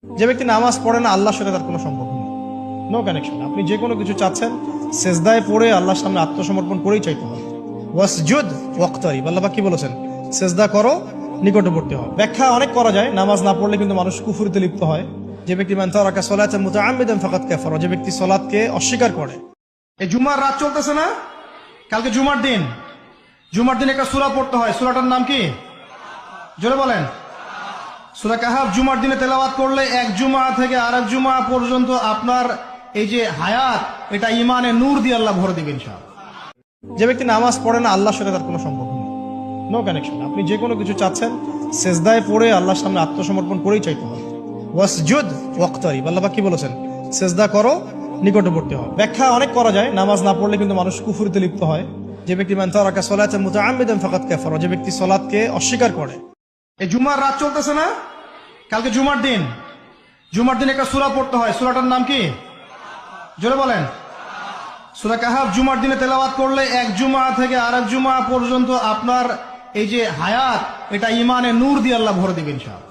যে ব্যক্তি নামাজ পড়ে না আল্লাহর সাথে তার কোনো সম্পর্ক নেই, নো কানেকশন। আপনি যে কোনো কিছু চাচ্ছেন সেজদায় পড়ে আল্লাহর সামনে আত্মসমর্পণ করেই চাইতে হবে। ওয়াসজুদ ওয়াক্তারিব, আল্লাহ পাক কি বলেছেন? সেজদা করো, নিকটবর্তী হও। ব্যাখ্যা অনেক করা যায়। নামাজ না পড়লে কিন্তু মানুষ কুফরিতে লিপ্ত হয়। যে ব্যক্তি মান তারাকা সালাতান মুতাআম্মিদান ফাকাদ কাফারা, যে ব্যক্তি সালাতকে অস্বীকার করে। এই জুমার রাত চলতেছে না, কালকে জুমার দিন। জুমার দিন একটা সূরা পড়তে হয়। সূরাটার নাম কি? জোরে বলেন। সূরা কাহাফ জুমার দিনে তেলাওয়াত করলে এক জুমা থেকে আরেক জুমা পর্যন্ত আপনার এই যে হায়াত, এটা ইমানে নূর দিয়ে আল্লাহ ভরে দিবেন ইনশাআল্লাহ। যে ব্যক্তি নামাজ পড়ে না আল্লাহর সাথে তার কোনো সম্পর্ক নেই, নো কানেকশন। আপনি যে কোনো কিছু চাচ্ছেন সেজদায় পড়ে আল্লাহর সামনে আত্মসমর্পণ করেই চাইতে হবে। ওয়াসজুদ ওয়াক্তারিব, আল্লাহ পাক কি বলেছেন? সেজদা করো, নিকটবর্তী হও। ব্যাখ্যা অনেক করা যায়। নামাজ না পড়লে কিন্তু মানুষ কুফরিতে লিপ্ত হয়। যে ব্যক্তি মান তারাকা সালাতান মুতাআম্মিদান ফাকাদ কাফারা, যে ব্যক্তি সালাতকে অস্বীকার করে। এই জুমার রাত চলতেছে না, কালকে জুমার দিন। জুমার দিন একটা সূরা পড়তে হয়। সূরাটার নাম কি? জোরে বলেন। সূরা কাহাফ জুমার দিনে তেলাওয়াত করলে এক জুমা থেকে আরেক জুমা পর্যন্ত আপনার এই যে হায়াত, এটা ইমানে নূর দিয়ে আল্লাহ ভরে দিবেন ইনশাআল্লাহ।